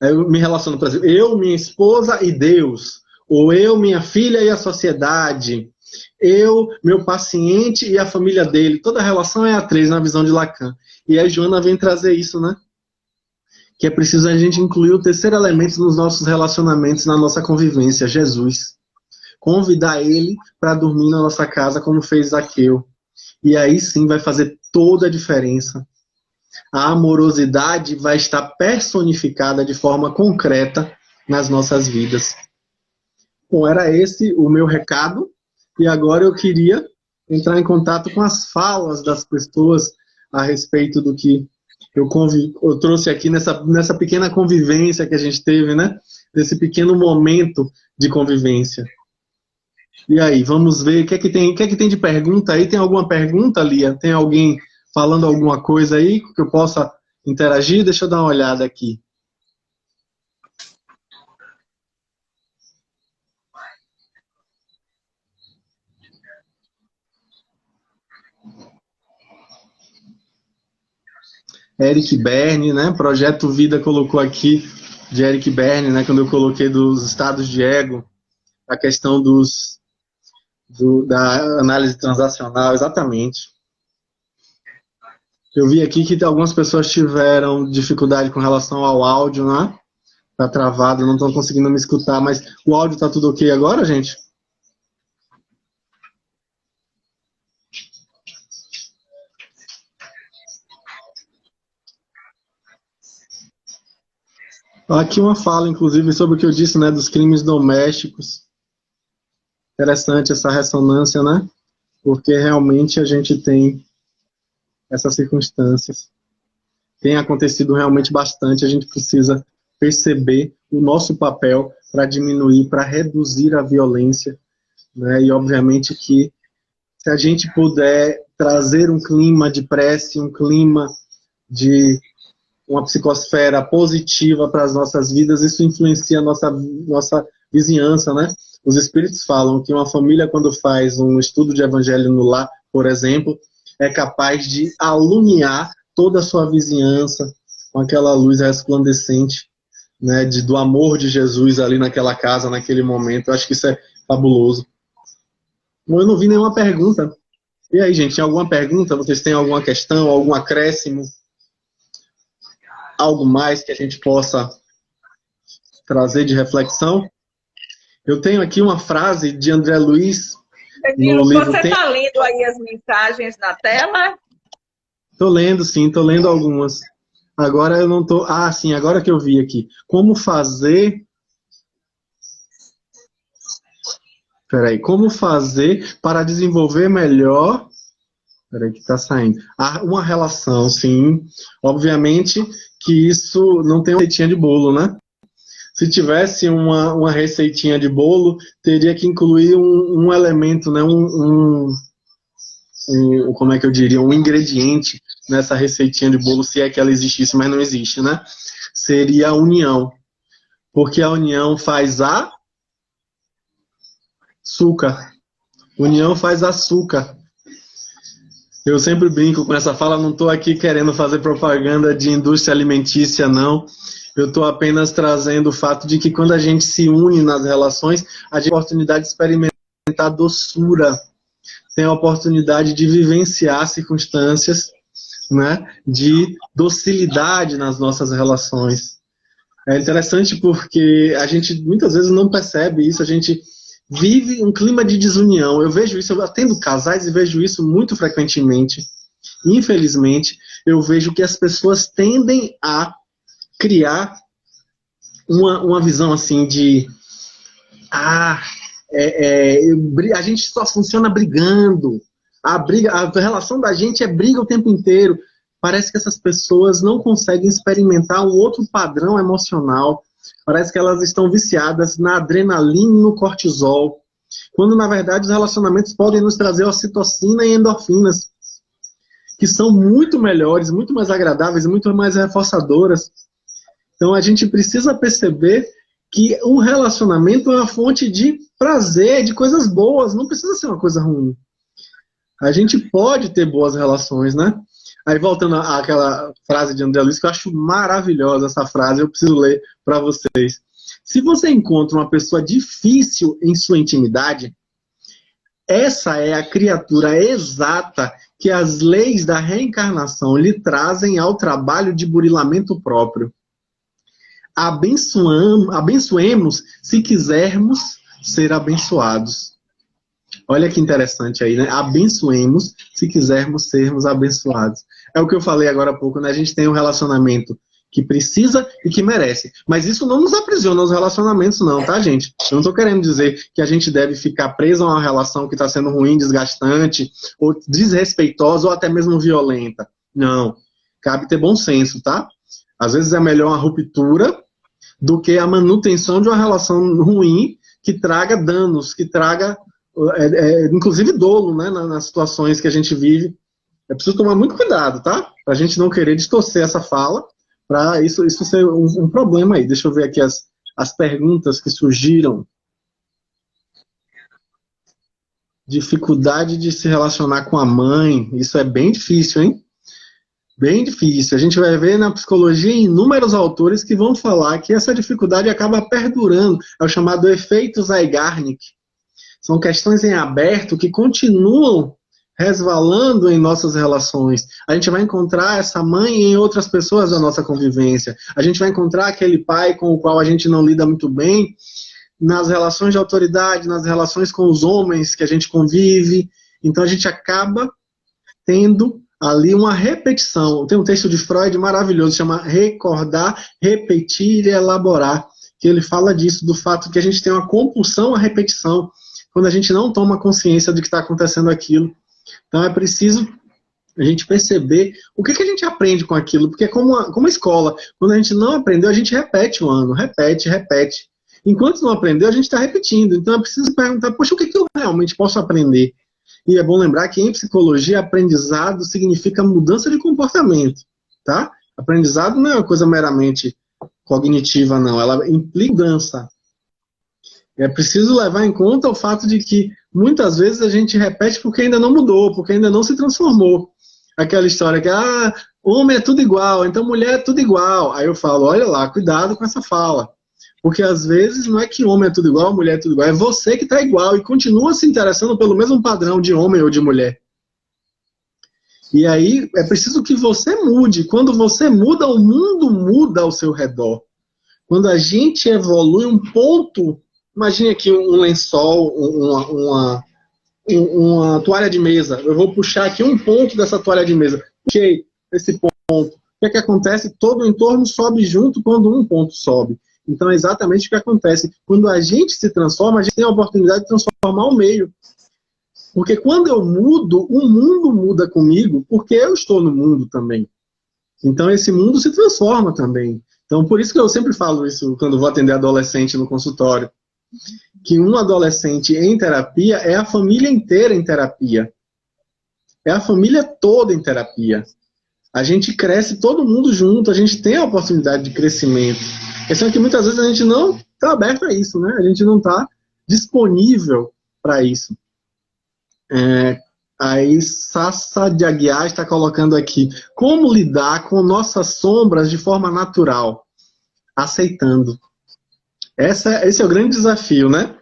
Eu me relaciono, por exemplo, eu, minha esposa e Deus, ou eu, minha filha e a sociedade, eu, meu paciente e a família dele. Toda relação é a três na visão de Lacan. E a Joana vem trazer isso, né? Que é preciso a gente incluir o terceiro elemento nos nossos relacionamentos, na nossa convivência, Jesus. Convidar ele para dormir na nossa casa, como fez Zaqueu. E aí sim vai fazer toda a diferença. A amorosidade vai estar personificada de forma concreta nas nossas vidas. Bom, era esse o meu recado. E agora eu queria entrar em contato com as falas das pessoas a respeito do que eu trouxe aqui nessa pequena convivência que a gente teve, né? Desse pequeno momento de convivência. E aí, vamos ver o que é que tem de pergunta aí? Tem alguma pergunta, Lia? Tem alguém falando alguma coisa aí que eu possa interagir? Deixa eu dar uma olhada aqui. Eric Berne, né? Projeto Vida colocou aqui, de Eric Berne, né? Quando eu coloquei dos estados de ego, a questão da análise transacional, exatamente. Eu vi aqui que algumas pessoas tiveram dificuldade com relação ao áudio, né? Tá travado, não estão conseguindo me escutar, mas o áudio tá tudo ok agora, gente? Aqui uma fala, inclusive, sobre o que eu disse, né, dos crimes domésticos. Interessante essa ressonância, né? Porque realmente a gente tem essas circunstâncias. Tem acontecido realmente bastante, a gente precisa perceber o nosso papel para diminuir, para reduzir a violência, né? E obviamente que se a gente puder trazer um clima de prece, um clima de uma psicosfera positiva para as nossas vidas, isso influencia a nossa vizinhança, né? Os espíritos falam que uma família, quando faz um estudo de evangelho no lar, por exemplo, é capaz de alumiar toda a sua vizinhança com aquela luz resplandecente, né, do amor de Jesus ali naquela casa, naquele momento. Eu acho que isso é fabuloso. Bom, eu não vi nenhuma pergunta. E aí, gente, tem alguma pergunta? Vocês têm alguma questão, algum acréscimo? Algo mais que a gente possa trazer de reflexão? Eu tenho aqui uma frase de André Luiz Danilo, no livro... você está lendo aí as mensagens na tela? Estou lendo, sim, estou lendo algumas. Agora eu não estou... Ah, sim, agora que eu vi aqui. Como fazer... Peraí, como fazer para desenvolver melhor... Peraí, que está saindo. Uma relação, sim. Obviamente que isso não tem uma receitinha de bolo, né? Se tivesse uma receitinha de bolo, teria que incluir um elemento, né? Como é que eu diria? Um ingrediente nessa receitinha de bolo, se é que ela existisse, mas não existe, né? Seria a união. Porque a união faz açúcar. União faz açúcar. Eu sempre brinco com essa fala, não estou aqui querendo fazer propaganda de indústria alimentícia, não. Eu estou apenas trazendo o fato de que quando a gente se une nas relações, a gente tem a oportunidade de experimentar doçura, tem a oportunidade de vivenciar circunstâncias, né, de docilidade nas nossas relações. É interessante porque a gente muitas vezes não percebe isso, a gente vive um clima de desunião. Eu vejo isso, eu atendo casais e vejo isso muito frequentemente. Infelizmente, eu vejo que as pessoas tendem a criar uma visão assim de a gente só funciona brigando, a relação da gente é briga o tempo inteiro. Parece que essas pessoas não conseguem experimentar um outro padrão emocional. Parece que elas estão viciadas na adrenalina e no cortisol, quando na verdade os relacionamentos podem nos trazer ocitocina e endorfinas, que são muito melhores, muito mais agradáveis, muito mais reforçadoras. Então a gente precisa perceber que um relacionamento é uma fonte de prazer, de coisas boas, não precisa ser uma coisa ruim. A gente pode ter boas relações, né? Aí voltando àquela frase de André Luiz, que eu acho maravilhosa essa frase, eu preciso ler para vocês. Se você encontra uma pessoa difícil em sua intimidade, essa é a criatura exata que as leis da reencarnação lhe trazem ao trabalho de burilamento próprio. Abençoemos se quisermos ser abençoados. Olha que interessante aí, né? Abençoemos se quisermos sermos abençoados. É o que eu falei agora há pouco, né? A gente tem um relacionamento que precisa e que merece. Mas isso não nos aprisiona aos relacionamentos, não, tá, gente? Eu não estou querendo dizer que a gente deve ficar preso a uma relação que está sendo ruim, desgastante, ou desrespeitosa, ou até mesmo violenta. Não. Cabe ter bom senso, tá? Às vezes é melhor uma ruptura do que a manutenção de uma relação ruim que traga danos, que traga, inclusive, dolo, né, nas situações que a gente vive. É preciso tomar muito cuidado, tá? Para a gente não querer distorcer essa fala, para isso ser um problema aí. Deixa eu ver aqui as perguntas que surgiram. Dificuldade de se relacionar com a mãe. Isso é bem difícil, hein? Bem difícil. A gente vai ver na psicologia inúmeros autores que vão falar que essa dificuldade acaba perdurando. É o chamado efeito Zeigarnik. São questões em aberto que continuam resvalando em nossas relações. A gente vai encontrar essa mãe em outras pessoas da nossa convivência. A gente vai encontrar aquele pai com o qual a gente não lida muito bem nas relações de autoridade, nas relações com os homens que a gente convive. Então a gente acaba tendo ali uma repetição. Tem um texto de Freud maravilhoso, chama Recordar, Repetir e Elaborar, que ele fala disso, do fato que a gente tem uma compulsão à repetição, quando a gente não toma consciência do que está acontecendo aquilo. Então é preciso a gente perceber o que a gente aprende com aquilo, porque é como a escola, quando a gente não aprendeu, a gente repete o ano, repete. Enquanto não aprendeu, a gente está repetindo. Então é preciso perguntar, poxa, o que eu realmente posso aprender? E é bom lembrar que em psicologia, aprendizado significa mudança de comportamento, tá? Aprendizado não é uma coisa meramente cognitiva, não. Ela implica mudança. É preciso levar em conta o fato de que muitas vezes a gente repete porque ainda não mudou, porque ainda não se transformou. Aquela história que, homem é tudo igual, então mulher é tudo igual. Aí eu falo, olha lá, cuidado com essa fala. Porque às vezes não é que homem é tudo igual, mulher é tudo igual, é você que está igual e continua se interessando pelo mesmo padrão de homem ou de mulher. E aí é preciso que você mude. Quando você muda, o mundo muda ao seu redor. Quando a gente evolui um ponto, imagine aqui um lençol, uma toalha de mesa. Eu vou puxar aqui um ponto dessa toalha de mesa. Puxei esse ponto. O que acontece? Todo o entorno sobe junto quando um ponto sobe. Então é exatamente o que acontece. Quando a gente se transforma, a gente tem a oportunidade de transformar o meio. Porque quando eu mudo, o mundo muda comigo, porque eu estou no mundo também. Então esse mundo se transforma também. Então por isso que eu sempre falo isso quando vou atender adolescente no consultório. Que um adolescente em terapia é a família inteira em terapia. É a família toda em terapia. A gente cresce todo mundo junto, a gente tem a oportunidade de crescimento. A questão é que muitas vezes a gente não está aberto a isso, né? A gente não está disponível para isso. Aí Sassa de Aguiar está colocando aqui, como lidar com nossas sombras de forma natural? Aceitando. Esse é o grande desafio, né?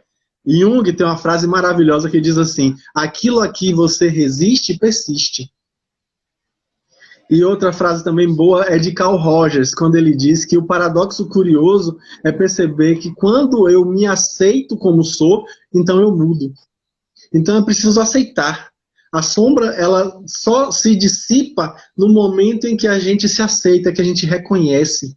Jung tem uma frase maravilhosa que diz assim, aquilo a que você resiste, persiste. E outra frase também boa é de Carl Rogers, quando ele diz que o paradoxo curioso é perceber que quando eu me aceito como sou, então eu mudo. Então é preciso aceitar. A sombra, ela só se dissipa no momento em que a gente se aceita, que a gente reconhece.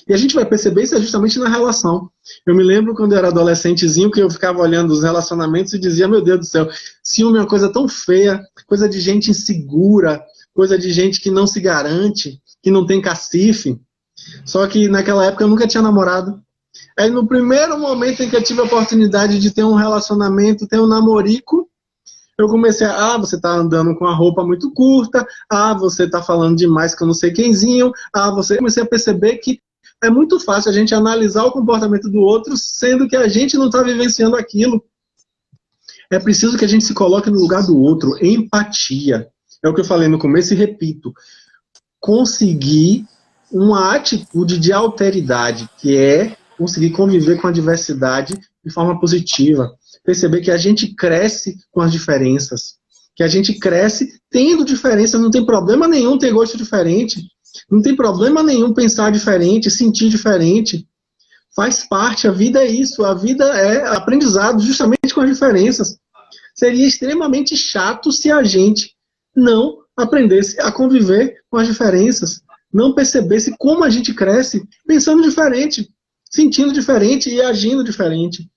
E a gente vai perceber isso justamente na relação. Eu me lembro quando eu era adolescentezinho que eu ficava olhando os relacionamentos e dizia, meu Deus do céu, ciúme é uma coisa tão feia, coisa de gente insegura, coisa de gente que não se garante, que não tem cacife. Só que naquela época eu nunca tinha namorado. Aí no primeiro momento em que eu tive a oportunidade de ter um relacionamento, ter um namorico, eu comecei você tá andando com a roupa muito curta, você tá falando demais que eu não sei quemzinho, comecei a perceber que é muito fácil a gente analisar o comportamento do outro, sendo que a gente não está vivenciando aquilo. É preciso que a gente se coloque no lugar do outro, empatia. É o que eu falei no começo e repito. Conseguir uma atitude de alteridade, que é conseguir conviver com a diversidade de forma positiva. Perceber que a gente cresce com as diferenças. Que a gente cresce tendo diferença. Não tem problema nenhum ter gosto diferente. Não tem problema nenhum pensar diferente, sentir diferente. Faz parte, a vida é isso. A vida é aprendizado justamente com as diferenças. Seria extremamente chato se a gente não aprendesse a conviver com as diferenças. Não percebesse como a gente cresce pensando diferente, sentindo diferente e agindo diferente.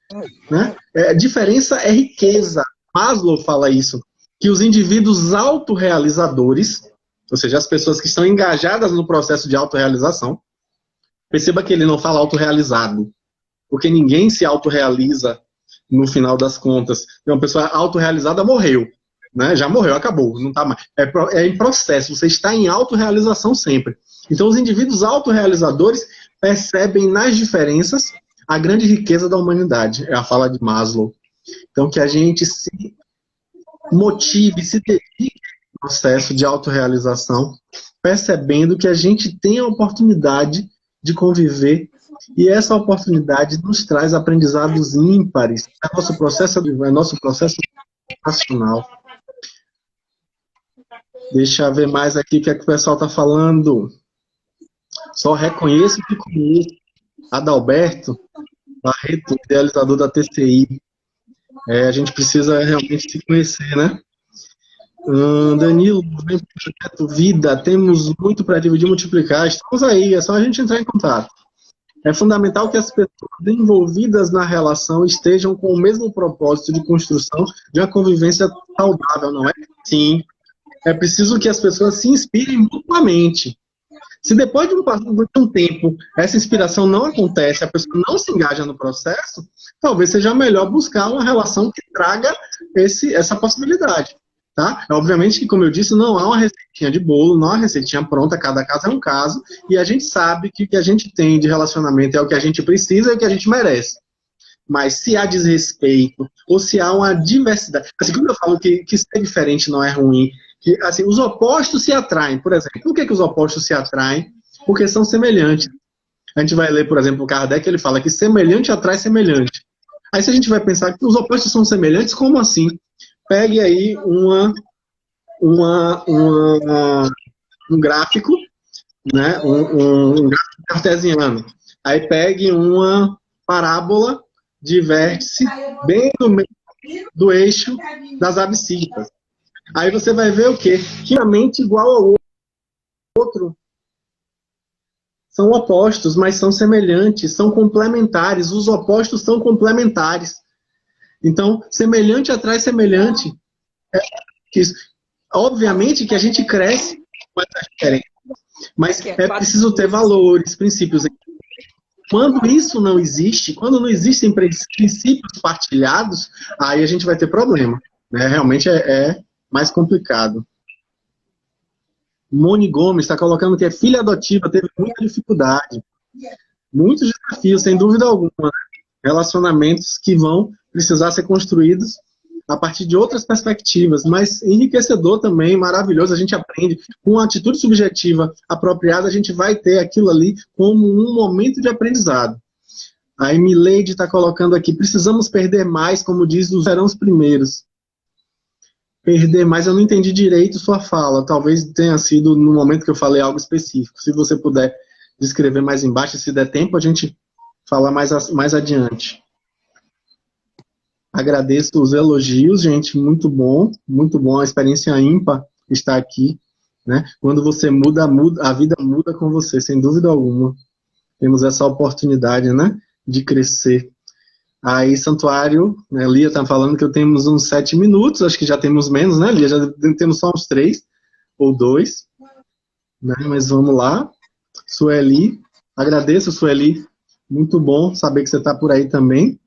Né? Diferença é riqueza. Maslow fala isso. Que os indivíduos autorrealizadores, ou seja, as pessoas que estão engajadas no processo de autorrealização, perceba que ele não fala autorrealizado, porque ninguém se autorrealiza no final das contas. Uma pessoa autorrealizada morreu, né? Já morreu, acabou, não tá mais. É em processo, você está em autorrealização sempre. Então os indivíduos autorrealizadores percebem nas diferenças a grande riqueza da humanidade, é a fala de Maslow. Então que a gente se motive, se dedique processo de autorrealização, percebendo que a gente tem a oportunidade de conviver e essa oportunidade nos traz aprendizados ímpares. É nosso processo nacional. Deixa eu ver mais aqui o que é que o pessoal está falando. Só reconheço que conheço Adalberto Barreto, idealizador da TCI. A gente precisa realmente se conhecer, né? Danilo, vem pro projeto Vida, temos muito para dividir e multiplicar. Estamos aí, é só a gente entrar em contato. É fundamental que as pessoas envolvidas na relação estejam com o mesmo propósito de construção de uma convivência saudável, não é? Sim. É preciso que as pessoas se inspirem mutuamente. Se depois de um tempo essa inspiração não acontece, a pessoa não se engaja no processo, talvez seja melhor buscar uma relação que traga essa possibilidade. Tá? Obviamente que, como eu disse, não há uma receitinha de bolo, não há uma receitinha pronta, cada caso é um caso, e a gente sabe que o que a gente tem de relacionamento é o que a gente precisa e o que a gente merece. Mas se há desrespeito, ou se há uma diversidade, assim, como eu falo que ser diferente não é ruim, que assim, os opostos se atraem, por exemplo. Por que os opostos se atraem? Porque são semelhantes. A gente vai ler, por exemplo, o Kardec, ele fala que semelhante atrai semelhante. Aí se a gente vai pensar que os opostos são semelhantes, como assim? Pegue aí um gráfico, né? um gráfico cartesiano. Aí pegue uma parábola de vértice bem no meio do eixo das abscisas. Aí você vai ver o quê? Que a mente igual ao outro são opostos, mas são semelhantes, são complementares. Os opostos são complementares. Então, semelhante atrai semelhante. Obviamente que a gente cresce com essa diferença, mas é preciso ter valores, princípios. Quando isso não existe, quando não existem princípios partilhados, aí a gente vai ter problema. Né? Realmente é mais complicado. Moni Gomes está colocando que é filha adotiva, teve muita dificuldade. Muitos desafios, sem dúvida alguma. Né? Relacionamentos que vão precisar ser construídos a partir de outras perspectivas, mas enriquecedor também, maravilhoso, a gente aprende. Com uma atitude subjetiva apropriada, a gente vai ter aquilo ali como um momento de aprendizado. A Emileide está colocando aqui, precisamos perder mais, como diz, os serão os primeiros. Perder mais, eu não entendi direito sua fala, talvez tenha sido no momento que eu falei algo específico. Se você puder descrever mais embaixo, se der tempo, a gente fala mais adiante. Agradeço os elogios, gente, muito bom, a experiência ímpar está aqui, né? Quando você muda, a vida muda com você, sem dúvida alguma. Temos essa oportunidade, né, de crescer. Aí, Santuário, né, Lia está falando que temos uns 7 minutos, acho que já temos menos, né, Lia? Já temos só uns 3 ou 2, né? Mas vamos lá. Sueli, agradeço, Sueli, muito bom saber que você está por aí também.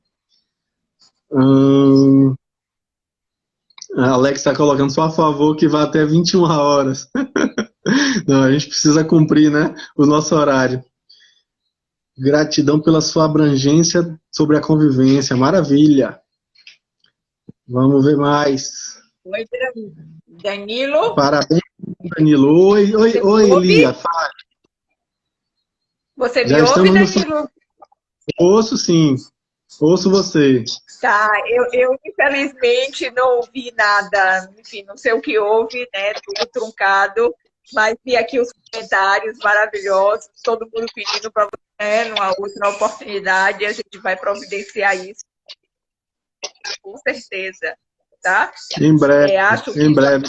A Alex está colocando só a favor que vai até 21 horas. Não, a gente precisa cumprir, né, o nosso horário. Gratidão pela sua abrangência sobre a convivência. Maravilha. Vamos ver mais. Oi, Danilo. Parabéns, Danilo. Oi, Lia. Fala. Você me ouve, Danilo? Ouço sim. Ouço você. Tá, eu infelizmente não ouvi nada, enfim, não sei o que houve, né, tudo truncado, mas vi aqui os comentários maravilhosos, todo mundo pedindo para você, numa outra oportunidade, a gente vai providenciar isso, com certeza, tá? Em breve, acho que em breve.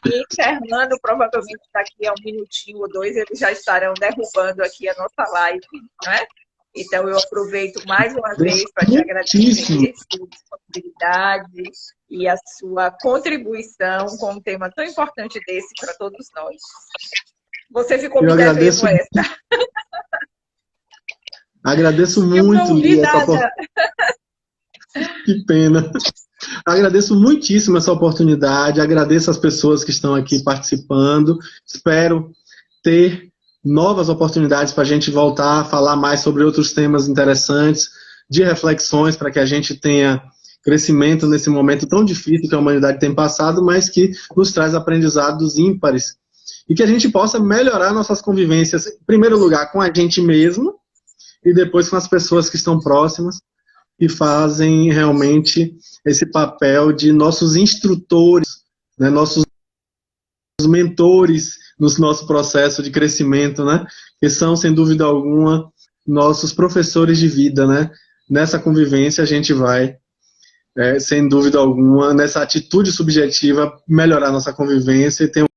Encerrando, provavelmente daqui a 1 minutinho ou 2, eles já estarão derrubando aqui a nossa live, não é? Então, eu aproveito mais uma vez para te agradecer a sua disponibilidade e a sua contribuição com um tema tão importante desse para todos nós. Você ficou me devendo essa. Agradeço muito, Lia, essa oportunidade. Que pena. Agradeço muitíssimo essa oportunidade, agradeço as pessoas que estão aqui participando. Espero ter novas oportunidades para a gente voltar a falar mais sobre outros temas interessantes, de reflexões, para que a gente tenha crescimento nesse momento tão difícil que a humanidade tem passado, mas que nos traz aprendizados ímpares. E que a gente possa melhorar nossas convivências, em primeiro lugar, com a gente mesmo, e depois com as pessoas que estão próximas, e fazem realmente esse papel de nossos instrutores, né, nossos mentores no nosso processo de crescimento, né? Que são, sem dúvida alguma, nossos professores de vida, né? Nessa convivência a gente vai, sem dúvida alguma, nessa atitude subjetiva, melhorar nossa convivência e ter